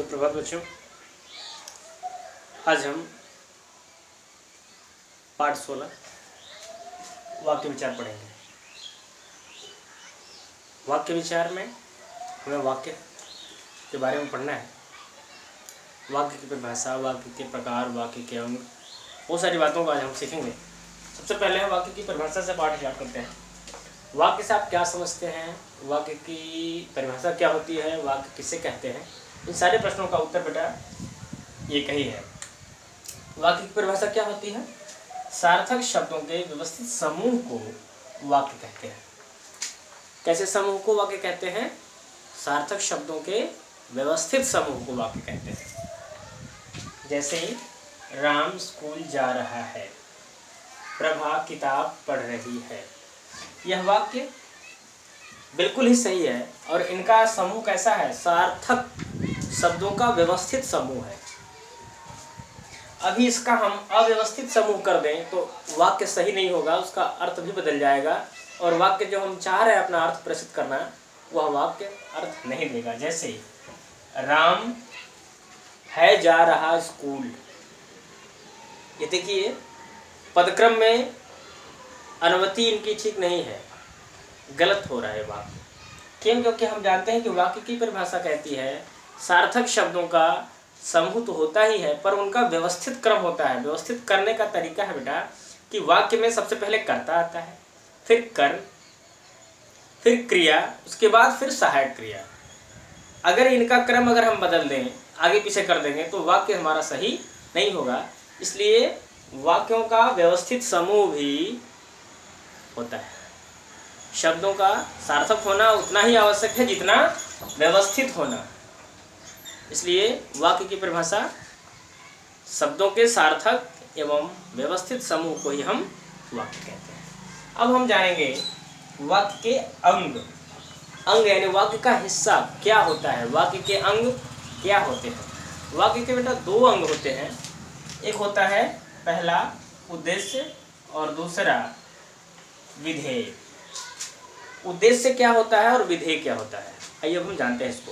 सुप्रभात बच्चों। आज हम पाठ 16 वाक्य विचार पढ़ेंगे। वाक्य विचार में हमें वाक्य के बारे में पढ़ना है। वाक्य की परिभाषा, वाक्य के प्रकार, वाक्य के अंग, बहुत सारी बातों को आज हम सीखेंगे। सबसे पहले हम वाक्य की परिभाषा से पाठ स्टार्ट करते हैं। वाक्य से आप क्या समझते हैं, वाक्य की परिभाषा क्या होती है, वाक्य किसे कहते हैं, इन सारे प्रश्नों का उत्तर बेटा एक ही है। वाक्य की परिभाषा क्या होती है? सार्थक शब्दों के व्यवस्थित समूह को वाक्य कहते हैं। कैसे समूह को वाक्य कहते हैं? सार्थक शब्दों के व्यवस्थित समूह को वाक्य कहते हैं। जैसे राम स्कूल जा रहा है, प्रभा किताब पढ़ रही है। यह वाक्य बिल्कुल ही सही है और इनका समूह कैसा है? सार्थक शब्दों का व्यवस्थित समूह है। अभी इसका हम अव्यवस्थित समूह कर दें तो वाक्य सही नहीं होगा, उसका अर्थ भी बदल जाएगा और वाक्य जो हम चाह रहे हैं अपना अर्थ प्रस्तुत करना, वह वाक्य अर्थ नहीं देगा। जैसे राम है जा रहा स्कूल। ये देखिए, पदक्रम में अनुमति इनकी ठीक नहीं है, गलत हो रहा है वाक्य। क्यों? क्योंकि हम जानते हैं कि वाक्य की परिभाषा कहती है सार्थक शब्दों का समूह तो होता ही है, पर उनका व्यवस्थित क्रम होता है। व्यवस्थित करने का तरीका है बेटा कि वाक्य में सबसे पहले कर्ता आता है, फिर कर्म, फिर क्रिया, उसके बाद फिर सहायक क्रिया। अगर इनका क्रम अगर हम बदल दें, आगे पीछे कर देंगे तो वाक्य हमारा सही नहीं होगा। इसलिए वाक्यों का व्यवस्थित समूह भी होता है। शब्दों का सार्थक होना उतना ही आवश्यक है जितना व्यवस्थित होना। इसलिए वाक्य की परिभाषा शब्दों के सार्थक एवं व्यवस्थित समूह को ही हम वाक्य कहते हैं। अब हम जानेंगे वाक्य के अंग। अंग यानी वाक्य का हिस्सा क्या होता है, वाक्य के अंग क्या होते हैं। वाक्य के बेटा दो अंग होते हैं। एक होता है पहला उद्देश्य और दूसरा विधेय। उद्देश्य क्या होता है और विधेय क्या होता है, आइए अब हम जानते हैं इसको।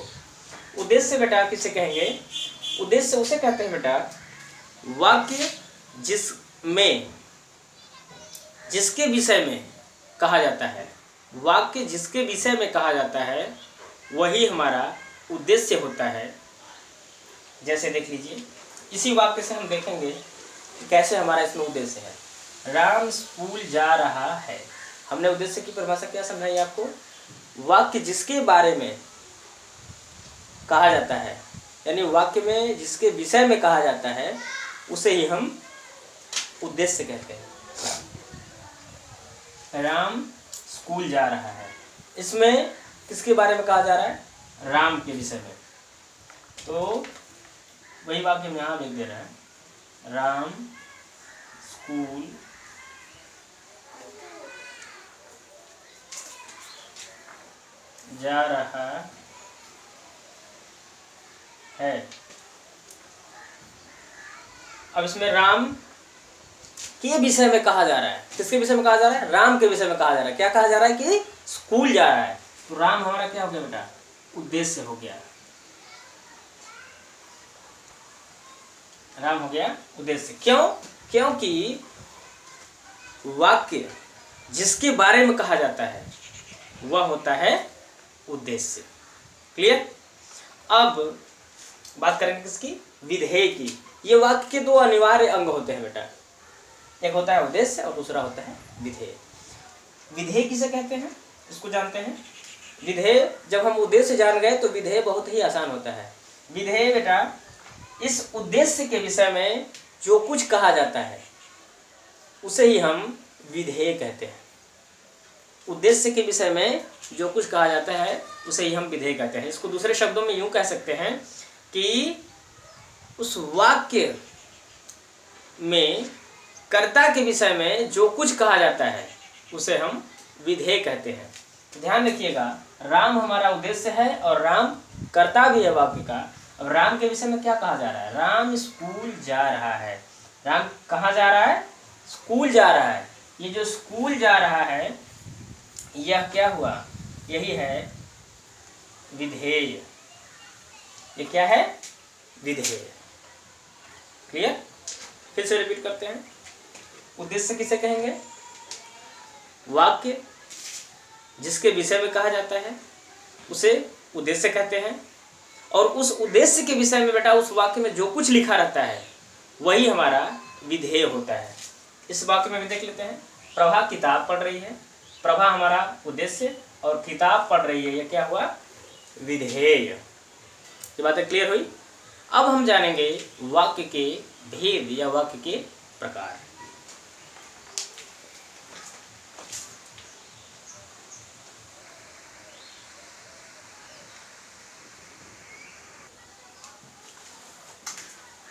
उद्देश्य बेटा किसे कहेंगे? उद्देश्य उसे कहते हैं बेटा वाक्य जिसके विषय में कहा जाता है। वाक्य जिसके विषय में कहा जाता है वही हमारा उद्देश्य होता है। जैसे देख लीजिए, इसी वाक्य से हम देखेंगे कि कैसे हमारा इसमें उद्देश्य है। राम स्कूल जा रहा है। हमने उद्देश्य की परिभाषा क्या समझाई आपको? वाक्य जिसके बारे में कहा जाता है, यानी वाक्य में जिसके विषय में कहा जाता है उसे ही हम उद्देश्य कहते हैं। राम स्कूल जा रहा है, इसमें किसके बारे में कहा जा रहा है? राम के विषय में। तो वही वाक्य हम यहाँ लिख दे रहे हैं, राम स्कूल जा रहा है। अब इसमें राम के विषय में कहा जा रहा है। किसके विषय में कहा जा रहा है? राम के विषय में कहा जा रहा है। क्या कहा जा रहा है? कि स्कूल जा रहा है। तो राम हमारा क्या हो गया बेटा? उद्देश्य हो गया। राम हो गया उद्देश्य। क्यों? क्योंकि वाक्य जिसके बारे में कहा जाता है वह होता है उद्देश्य। क्लियर? अब बात करेंगे किसकी? विधेय की। ये वाक्य के दो अनिवार्य अंग होते हैं बेटा, एक होता है उद्देश्य और दूसरा होता है विधेय। विधेय किसे कहते हैं इसको जानते हैं। विधेय जब हम उद्देश्य जान गए तो विधेय बहुत ही आसान होता है। विधेय बेटा इस उद्देश्य के विषय में जो कुछ कहा जाता है उसे ही हम विधेय कहते हैं। उद्देश्य के विषय में जो कुछ कहा जाता है उसे ही हम विधेय कहते हैं। इसको दूसरे शब्दों में यूं कह सकते हैं कि उस वाक्य में कर्ता के विषय में जो कुछ कहा जाता है उसे हम विधेय कहते हैं। ध्यान रखिएगा, राम हमारा उद्देश्य है और राम कर्ता भी है वाक्य का। अब राम के विषय में क्या कहा जा रहा है? राम स्कूल जा रहा है। राम कहाँ जा रहा है? स्कूल जा रहा है। ये जो स्कूल जा रहा है यह क्या हुआ? यही है विधेय। ये क्या है? विधेय। क्लियर? फिर से रिपीट करते हैं। उद्देश्य किसे कहेंगे? वाक्य जिसके विषय में कहा जाता है उसे उद्देश्य कहते हैं, और उस उद्देश्य के विषय में बेटा उस वाक्य में जो कुछ लिखा रहता है वही हमारा विधेय होता है। इस वाक्य में भी देख लेते हैं। प्रभा किताब पढ़ रही है, प्रभा हमारा उद्देश्य और किताब पढ़ रही है, यह क्या हुआ? विधेय। ये बातें क्लियर हुई? अब हम जानेंगे वाक्य के भेद या वाक्य के प्रकार।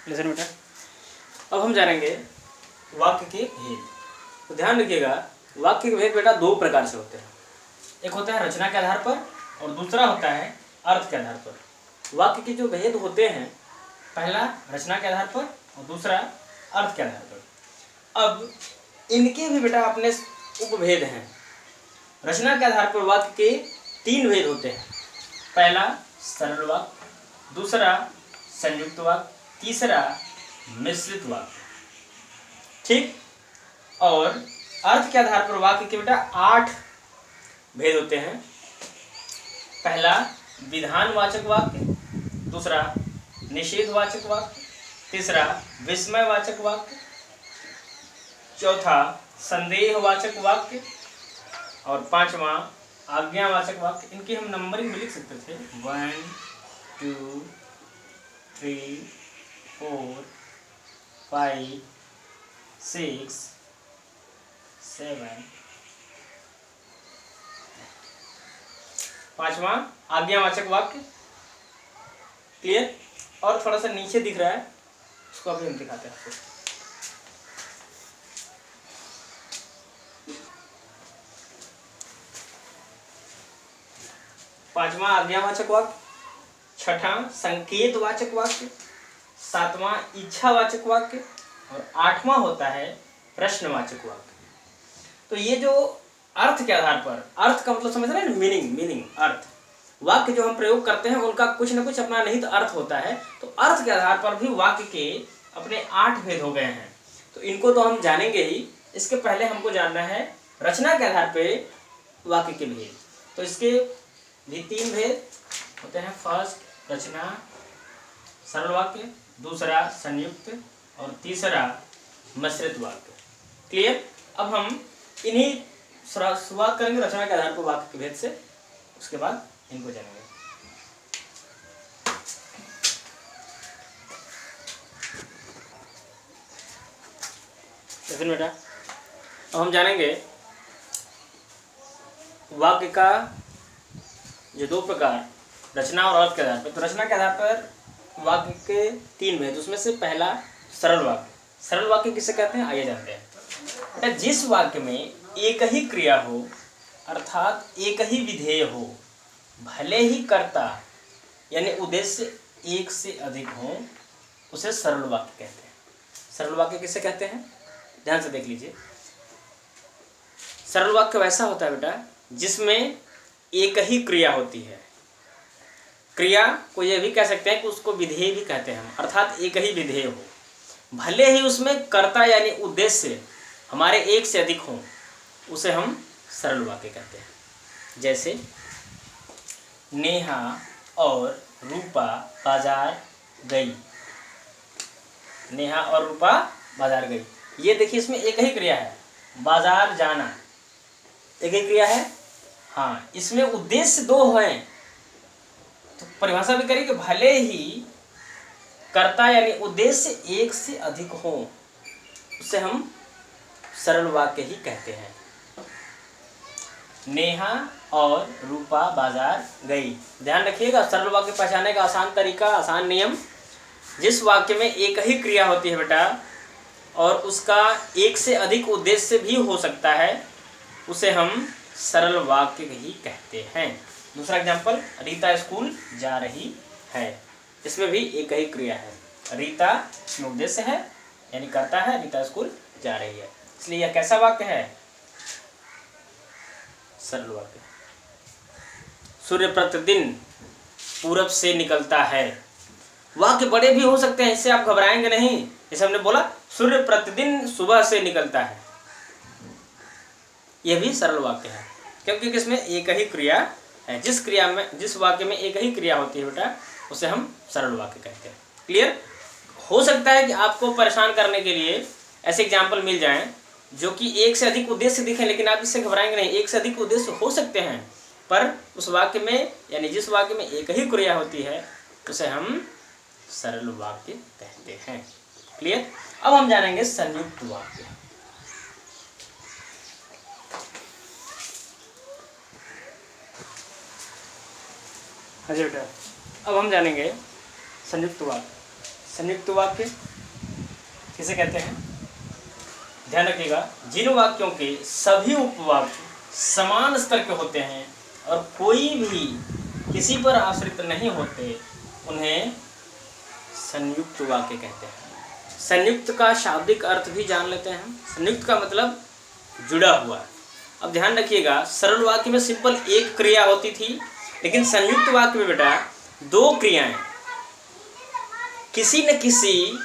लिसन बेटा, अब हम जानेंगे वाक्य के भेद। तो ध्यान रखिएगा, वाक्य के भेद बेटा दो प्रकार से होते हैं। एक होता है रचना के आधार पर और दूसरा होता है अर्थ के आधार पर। वाक्य के जो भेद होते हैं, पहला रचना के आधार पर और दूसरा अर्थ के आधार पर। अब इनके भी बेटा अपने उपभेद हैं। रचना के आधार पर वाक्य के 3 भेद होते हैं। पहला सरल वाक्य, दूसरा संयुक्त वाक्य, तीसरा मिश्रित वाक्य। ठीक? और अर्थ के आधार पर वाक्य के बेटा 8 भेद होते हैं। पहला विधानवाचक वाक्य, दूसरा निषेधवाचक वाक्य, तीसरा विस्मयवाचक वाक्य, चौथा संदेहवाचक वाक्य और पांचवा आज्ञावाचक वाक्य। इनकी हम नंबरिंग भी लिख सकते थे, 1 2 3 4 5 6 7। पांचवा आज्ञावाचक वाक्य। क्लियर? और थोड़ा सा नीचे दिख रहा है, उसको अभी हम दिखाते हैं आपको। पांचवा आज्ञावाचक वाक्य, छठा संकेतवाचक वाक्य, सातवां इच्छावाचक वाक्य और आठवां होता है प्रश्नवाचक वाक्य। तो ये जो अर्थ के आधार पर, अर्थ का मतलब समझ रहे हैं, मीनिंग अर्थ, वाक्य जो हम प्रयोग करते हैं उनका कुछ न कुछ अपना निहित अर्थ होता है। तो अर्थ के आधार पर भी वाक्य के अपने 8 भेद हो गए हैं। तो इनको तो हम जानेंगे ही, इसके पहले हमको जानना है रचना के आधार पर वाक्य के भेद। तो इसके भी 3 भेद होते हैं। फर्स्ट रचना सरल वाक्य, दूसरा संयुक्त और तीसरा मिश्रित वाक्य। क्लियर? अब हम इन्हीं शुरुआत करेंगे रचना के आधार पर वाक्य के भेद से, उसके बाद इनको जानेंगे। देखिए बेटा, अब हम जानेंगे वाक्य का जो 2 प्रकार, रचना और अर्थ के आधार पर। तो रचना के आधार पर वाक्य के 3 भेद, उसमें से पहला सरल वाक्य। सरल वाक्य किसे कहते हैं, आइए जानते हैं। बेटा, जिस वाक्य में एक ही क्रिया हो अर्थात एक ही विधेय हो, भले ही कर्ता यानी उद्देश्य एक से अधिक हो, उसे सरल वाक्य कहते हैं। सरल वाक्य किसे कहते हैं, ध्यान से देख लीजिए। सरल वाक्य वैसा होता है बेटा जिसमें एक ही क्रिया होती है। क्रिया को यह भी कह सकते हैं कि उसको विधेय भी कहते हैं हम, अर्थात एक ही विधेय हो, भले ही उसमें कर्ता यानी उद्देश्य हमारे एक से अधिक हो, उसे हम सरल वाक्य कहते हैं। जैसे नेहा और रूपा बाजार गई। नेहा और रूपा बाजार गई, ये देखिए इसमें एक ही क्रिया है, बाजार जाना एक ही क्रिया है। हाँ, इसमें उद्देश्य 2 हैं, तो परिभाषा भी करिए कि भले ही कर्ता यानी उद्देश्य एक से अधिक हो, उसे हम सरल वाक्य ही कहते हैं। नेहा और रूपा बाजार गई। ध्यान रखिएगा, सरल वाक्य पहचानने का आसान तरीका, आसान नियम, जिस वाक्य में एक ही क्रिया होती है बेटा और उसका एक से अधिक उद्देश्य भी हो सकता है, उसे हम सरल वाक्य ही कहते हैं। दूसरा एग्जाम्पल, रीता स्कूल जा रही है। इसमें भी एक ही क्रिया है, रीता इसमें उद्देश्य है यानी कर्ता है, रीता स्कूल जा रही है, इसलिए यह कैसा वाक्य है, सरल वाक्य। सूर्य प्रतिदिन पूरब से निकलता है। वाक्य बड़े भी हो सकते हैं, इससे आप घबराएंगे नहीं। जैसे हमने बोला सूर्य प्रतिदिन सुबह से निकलता है, यह भी सरल वाक्य है, क्योंकि इसमें एक ही क्रिया है। जिस वाक्य में एक ही क्रिया होती है बेटा, उसे हम सरल वाक्य कहते हैं। क्लियर? हो सकता है कि आपको परेशान करने के लिए ऐसे एग्जाम्पल मिल जाएं जो कि एक से अधिक उद्देश्य दिखें, लेकिन आप इससे घबराएंगे नहीं। एक से अधिक उद्देश्य हो सकते हैं, पर उस वाक्य में, यानी जिस वाक्य में एक ही क्रिया होती है, उसे हम सरल वाक्य कहते हैं। क्लियर? अब हम जानेंगे संयुक्त वाक्य। हाँ जी बेटा, अब हम जानेंगे संयुक्त वाक्य। संयुक्त वाक्य किसे कहते हैं? ध्यान रखिएगा, जिन वाक्यों के सभी उपवाक्य समान स्तर के होते हैं और कोई भी किसी पर आश्रित नहीं होते, उन्हें संयुक्त वाक्य कहते हैं। संयुक्त का शाब्दिक अर्थ भी जान लेते हैं। संयुक्त का मतलब जुड़ा हुआ। अब ध्यान रखिएगा, सरल वाक्य में सिंपल एक क्रिया होती थी, लेकिन संयुक्त वाक्य में बेटा दो क्रियाएं किसी न किसी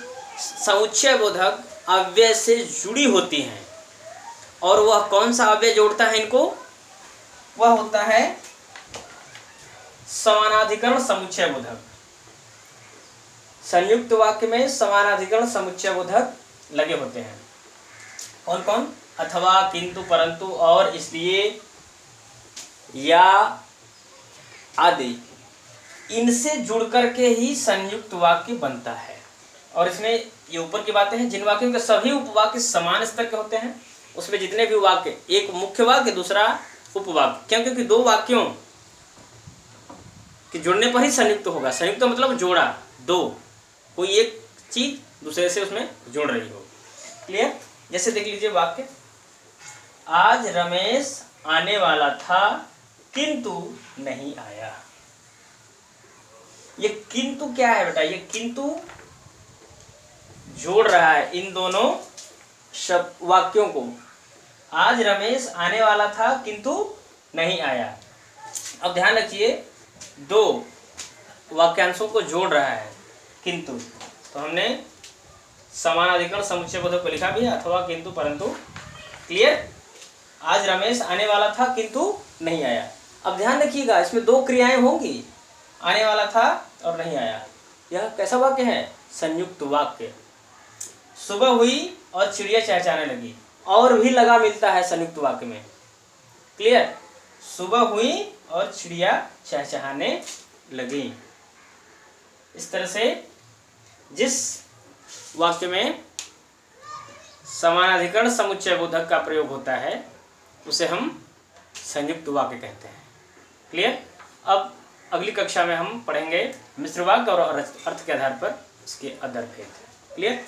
समुच्चय बोधक अव्यय से जुड़ी होती हैं। और वह कौन सा अव्यय जोड़ता है इनको? वह होता है समानाधिकरण समुच्चय बोधक। संयुक्त वाक्य में समानाधिकरण समुच्चय बोधक लगे होते हैं। कौन कौन? अथवा, किंतु, परंतु, और, इसलिए, या आदि। इनसे जुड़ करके ही संयुक्त वाक्य बनता है। और इसमें ये ऊपर की बातें हैं, जिन वाक्यों के सभी उपवाक्य समान स्तर के होते हैं, उसमें जितने भी वाक्य, एक मुख्य वाक्य दूसरा उपवाक्य, क्यों? क्योंकि दो वाक्यों के जुड़ने पर ही संयुक्त होगा। संयुक्त मतलब जोड़ा, दो, कोई एक चीज दूसरे से उसमें जोड़ रही हो। क्लियर? जैसे देख लीजिए वाक्य, आज रमेश आने वाला था किंतु नहीं आया। ये किंतु क्या है बेटा? ये किंतु जोड़ रहा है इन दोनों वाक्यों को। आज रमेश आने वाला था किंतु नहीं आया। अब ध्यान रखिए, दो वाक्यांशों को जोड़ रहा है किंतु, तो हमने समानाधिकरण समुच्चय बोधक को लिखा भी है, अथवा, किंतु, परंतु। क्लियर? आज रमेश आने वाला था किंतु नहीं आया। अब ध्यान रखिएगा, इसमें दो क्रियाएं होंगी, आने वाला था और नहीं आया। यह कैसा वाक्य है? संयुक्त वाक्य। सुबह हुई और चिड़िया चहचहाने लगी, और भी लगा मिलता है संयुक्त वाक्य में। क्लियर? सुबह हुई और चिड़िया चहचहाने लगी। इस तरह से जिस वाक्य में समानाधिकरण समुच्चय बोधक का प्रयोग होता है, उसे हम संयुक्त वाक्य कहते हैं। क्लियर? अब अगली कक्षा में हम पढ़ेंगे मिश्र वाक्य और अर्थ के आधार पर इसके अदर भेद। क्लियर?